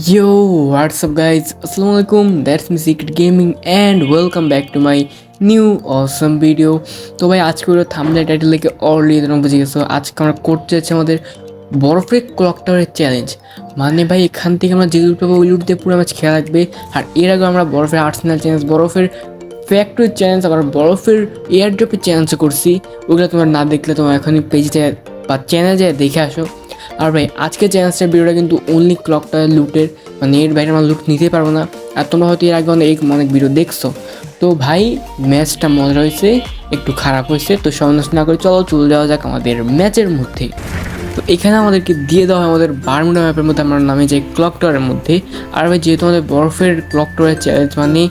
Yo, what's up guys? Assalamualaikum, that's me Secret Gaming and welcome back to my new awesome video. তো ভাই আজকে ওর thumbnail title থেকে already তোমরা বুঝে গেছো আজকে আমরা করতে যাচ্ছি আমাদের বরফের ক্লক টাওয়ারের চ্যালেঞ্জ। মানে ভাই এখান থেকে আমরা যে লুট পাবো ওই লুট দিয়ে পুরো ম্যাচ খেলা লাগবে। আর এর আগে আমরা বরফের আর্সেনাল চ্যালেঞ্জ, বরফের ফ্যাক্টরি চ্যালেঞ্জ, আবার বরফের এয়ার ড্রপের চ্যালেঞ্জ করছি। ওগুলো তোমরা না দেখলে তোমরা এখনই পেজে বা চ্যানেল যায় দেখে আসো। আর ভাই আজকে চ্যালেঞ্জটার ভিডিওটা কিন্তু অনলি ক্লকটা লুটের, মানে এর বাইরে আমরা লুট নিতে পারবো না। আর তোমরা হয়তো এর আগে অনেক ভিডিও দেখছো। তো ভাই ম্যাচটা মজা হয়েছে, একটু খারাপ হয়েছে, তো সমালোচনা না করে চলে যাওয়া যাক আমাদের ম্যাচের মধ্যে। তো এখানে আমাদেরকে দিয়ে দেওয়া হয় আমাদের বারমুডা ম্যাপের মধ্যে আমরা নামে যাই ক্লক টাওয়ারের মধ্যে। আর ভাই যেহেতু আমাদের বরফের ক্লক টাওয়ারের চ্যালেঞ্জ, মানে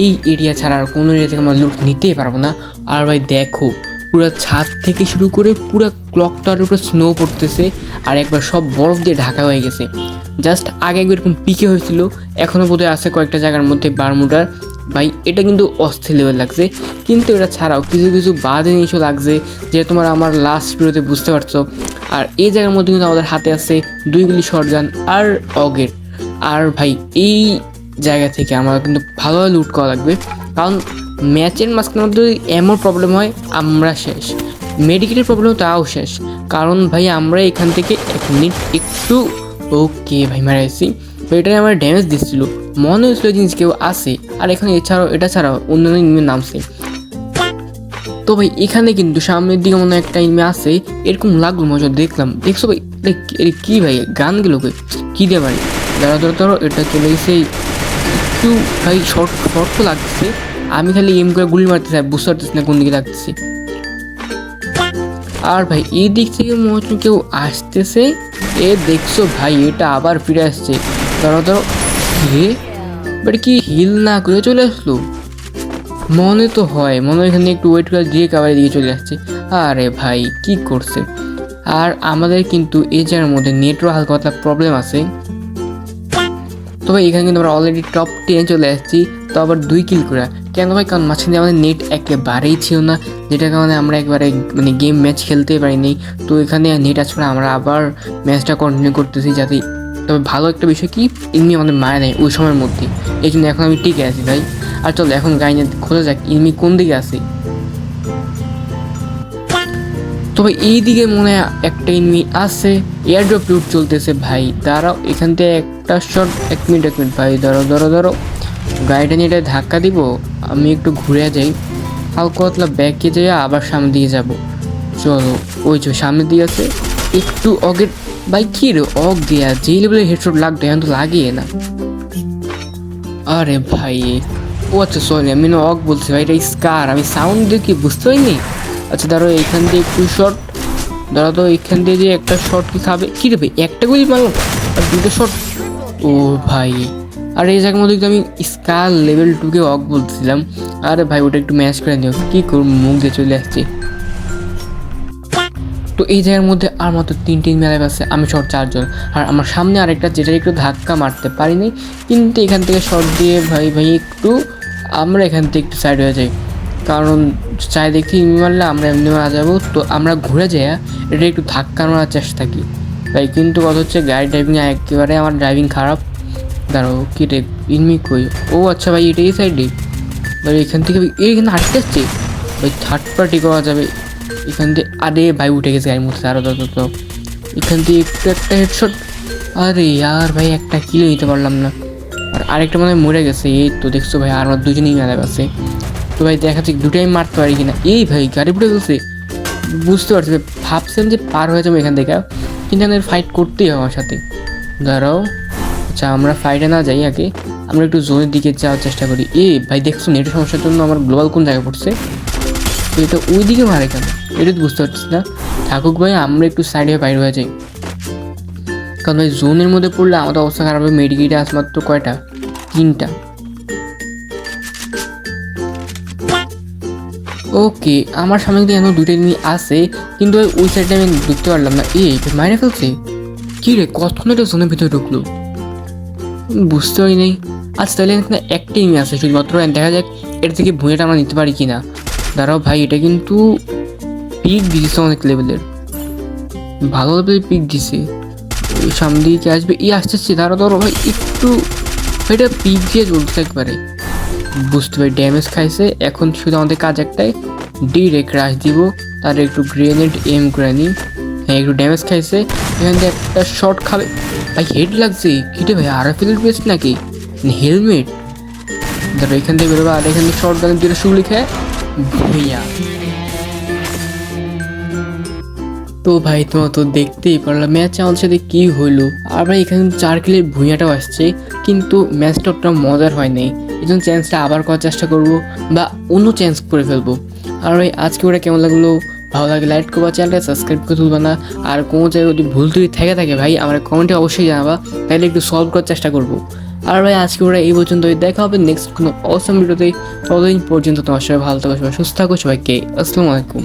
এই এরিয়া ছাড়া আর কোনো এরিয়া থেকে আমরা লুট নিতেই পারবো না। আর ভাই দেখো পুরো ছাদ থেকে শুরু করে পুরো ক্লক টাওয়ারের উপরে স্নো পড়তেছে আর একবার সব বরফ দিয়ে ঢাকা হয়ে গেছে। জাস্ট আগে একবার এরকম পিকে হয়েছিল, এখনও বোধহয় আছে কয়েকটা জায়গার মধ্যে বারমুডার। ভাই এটা কিন্তু অস্থির লেভেল লাগছে, কিন্তু এটা ছাড়াও কিছু কিছু বাজে জিনিসও লাগছে, যে তোমার আমার লাস্ট ভিডিওতে বুঝতে পারছো। আর এই জায়গার মধ্যে কিন্তু আমাদের হাতে আছে 2 গুলি শটগান আর অগের। আর ভাই এই জায়গা থেকে আমার কিন্তু ভালোভাবে লুট করা লাগবে, কারণ ম্যাচের মাঝখানে মধ্যে এমন প্রবলেম হয় আমরা শেষ, মেডিকেলের প্রবলেম তাও শেষ। কারণ ভাই আমরা এখান থেকে 1 মিনিট একটু ওকে ভাই মারাইছি, তো এটা আমার ড্যামেজ দিচ্ছিল, মনে হয়েছিল জিনিস কেউ আসে। আর এখানে এটা ছাড়াও অন্যান্য ইনিমি নামছে। তো ভাই এখানে কিন্তু সামনের দিকে মনে হয় একটা ইনিমি আসে, এরকম লাগলো মজা দেখছো ভাই এটা কি ভাই গানগুলো কী দিয়ে মারি। ধরো এটা চলে গেছে একটু ভাই শর্ট তো লাগছে। আমি খালি এম করে গুলি মারতেছি আর বুঝতে পারতেছি না কোন দিকে লাগতেছি। আর ভাই এই দিক থেকে মনে হচ্ছে কেউ আসতেছে, এ দেখছো ভাই এটা আবার ফিরে আসছে। ধরো বাট কি হিল না করে চলে আসলো, মনে তো হয় এখানে একটু ওয়েট করে দিয়ে কাবারের দিকে চলে আসছে। আরে ভাই কি করছে। আর আমাদের কিন্তু এই জায়গার মধ্যে নেটওয়ার্ক হালকা পাতলা প্রবলেম আছে। তবে এখানে কিন্তু আমরা অলরেডি টপ 10 চলে আসছি, তো আবার 2 কিল করে। কেন ভাই? কারণ মাঝখানে আমাদের নেট একেবারেই ছিল না, যেটার কারণে আমরা একবারে মানে গেম ম্যাচ খেলতেই পারিনি। তো এখানে নেট আছে করে আমরা আবার ম্যাচটা কন্টিনিউ করতেছি যাতে। তবে ভালো একটা বিষয় কি, ইনমি আমাদের মায়া নেয় ওই সময়ের মধ্যে, এই জন্য এখন আমি টিকে আছি ভাই। আর চলো এখন গাইনে খোঁজা যাক ইনমি কোন দিকে আছে। তবে এই দিকে মনে হয় একটা ইনমি আছে, এয়ার ড্রপ লুট চলতেছে ভাই। দাঁড়াও এখান থেকে একটা শট, 1 মিনিট ভাই। ধরো গাড়িটা নিয়ে এটা ধাক্কা দিব, আমি একটু ঘুরে যাই হালকা পাতলা ব্যাকে যাই, আবার সামনে দিয়ে যাব। চলো ওই যে সামনে দিয়ে আছে একটু অগের। ভাই কী রে অগ দেয়া যেই লেভেলের হেডশট লাগতো এখন তো লাগিয়ে না। আরে ভাই ও আচ্ছা সরি, আমি না অগ বলছি ভাই, এটা স্কার, আমি সাউন্ড দিয়ে কি বুঝতে পারিনি। আচ্ছা ধরো এখান দিয়ে একটু শট, ধরো তো এখান দিয়ে যে একটা শট কি খাবে, কী রে ভাই একটা গুলি মারলাম আর 2টো শট। ও ভাই আর এই জায়গার মধ্যে আমি স্কার লেভেল 2কে অগ বলছিলাম। আরে ভাই ওটা একটু ম্যাচ করে নিও, কী করব মুখ দিয়ে চলে আসছে। তো এই জায়গার মধ্যে আর মাত্র 3টি মেলায় আছে, আমি শট 4 জন। আর আমার সামনে আরেকটা যেটা একটু ধাক্কা মারতে পারিনি, কিন্তু এখান থেকে শট দিয়ে ভাই একটু আমরা এখান থেকে একটু সাইড হয়ে যাই, কারণ চাই দেখি ইমি মারলে আমরা এমনি মারা যাবো। তো আমরা ঘুরে যাই এটা একটু ধাক্কা মারার চেষ্টা থাকি ভাই। কিন্তু কথা হচ্ছে গাড়ি ড্রাইভিং একেবারে আমার ড্রাইভিং খারাপ। দাঁড়াও কি রে ইনমি কই? ও আচ্ছা ভাই এটা এই সাইডে ভাই, এখান থেকে এখানে আটকে আসছে ভাই, থার্ড পার্টি করা যাবে এখান থেকে। আরে ভাই উঠে গেছে গাড়ির মধ্যে। আরও তো এখান থেকে একটু একটা হেডশট। আরে আর ভাই একটা কিলো নিতে পারলাম না। আর আরেকটা মনে হয় মরে গেছে। এই তো দেখছো ভাই আর 2জনই মেলা আছে। তো ভাই দেখা যাচ্ছে দুটাই মারতে পারি কিনা। এই ভাই গাড়ি উঠে গেছে, বুঝতে পারছি ভাবছিলাম যে পার হয়ে যাবো এখান থেকে, কিন্তু আমাদের ফাইট করতেই হবে আমার সাথে। দাঁড়াও আচ্ছা আমরা ফাইটে না যাই, আগে আমরা একটু জোনের দিকে যাওয়ার চেষ্টা করি। ভাই দেখছো নেটের সমস্যার জন্য আমার গ্লোবাল কোন জায়গায় পড়ছে, তো এটা ওই দিকে মারে কেন এটা তো বুঝতে পারছিস না। থাকুক ভাই আমরা একটু সাইডে বাইরে হয়ে যাই, কারণ ভাই জোনের মধ্যে পড়লে আমাদের অবস্থা খারাপ হবে। মেডিকেটে আস মাত্র কয়টা, 3টা। ওকে আমার সামনে কিন্তু এখন 2টা এনিমি আছে, কিন্তু ওই সাইডে আমি ঢুকতে পারলাম না। মাইরে ফেলছে কী রে, কতক্ষণ এটা জোনের ভিতরে ঢুকলো বুঝতে পারি নাই। আচ্ছা তাহলে এখানে একটা এনিমি আছে শুধুমাত্র, দেখা যাক এটা থেকে ভুঁইয়াটা আমরা নিতে পারি কিনা। দাঁড়াও ভাই এটা কিন্তু পিক দিয়েছে অনেক লেভেলের, ভালো লেভেলের পিক দিছে। ওই সামনে দিকে আসবে, আসতেছে, ধরো ধরো ভাই একটু, এটা পিক দিয়ে চলছে একবারে। বুঝতে পারি ড্যামেজ খাইছে, এখন শুধু আমাদের কাজ একটাই, ডিরেক্ট রাশ দিব, তার একটু গ্রেনেড এম করে নিই। হ্যাঁ একটু ড্যামেজ খাইছে, এখান থেকে একটা শট খাবে ভাই, হেড লাগছে কিটে ভাই, আরএফএল পেয়েছে নাকি হেলমেট, ধরো এখান থেকে বেরোবে, আর এখান থেকে শর্ট গানের দুটো শুগলি খায় ভুইয়া। তো ভাই তোমার তো দেখতেই পারলাম ম্যাচ আমার সাথে কী হইলো। আর ভাই এখানে 4 কিলের ভুঁইয়াটাও আসছে, কিন্তু ম্যাচটা অতটা মজার হয় নাই। এই জন্য চ্যান্সটা আবার করার চেষ্টা করবো বা অন্য চ্যান্স করে ফেলবো। আর ভাই আজকে ওটা কেমন লাগলো, ভালো লাগে লাইক করবা, চ্যানেলটা সাবস্ক্রাইব করে তুলবা না। আর কোনো জায়গায় যদি ভুল ত্রুটি থেকে থাকে ভাই আমার কমেন্টে অবশ্যই জানাবা, তাহলে একটু সলভ করার চেষ্টা করবো। আর ভাই আজকে ওরা এই পর্যন্তই, দেখা হবে নেক্সট কোনো অসম ভিডিওতে। ততদিন পর্যন্ত তোমার সবাই ভালো থাকো, সবাই সুস্থ থাকো, সবাইকে আসসালামু আলাইকুম।